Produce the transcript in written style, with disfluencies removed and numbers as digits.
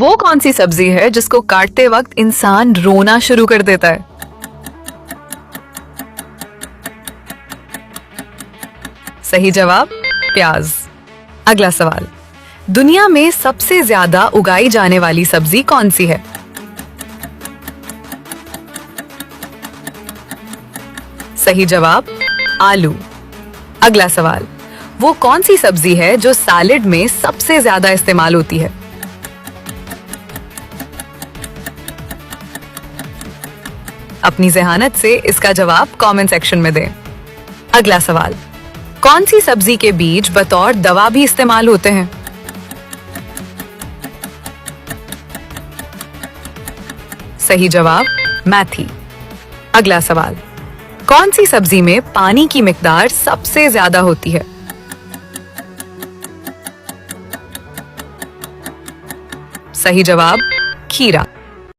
वो कौन सी सब्जी है जिसको काटते वक्त इंसान रोना शुरू कर देता है? सही जवाब प्याज। अगला सवाल, दुनिया में सबसे ज्यादा उगाई जाने वाली सब्जी कौन सी है? सही जवाब आलू। अगला सवाल, वो कौन सी सब्जी है जो सैलेड में सबसे ज्यादा इस्तेमाल होती है? अपनी ज़हानत से इसका जवाब कमेंट सेक्शन में दें। अगला सवाल, कौन सी सब्जी के बीज बतौर दवा भी इस्तेमाल होते हैं? सही जवाब मेथी। अगला सवाल, कौन सी सब्जी में पानी की मिकदार सबसे ज्यादा होती है? सही जवाब खीरा।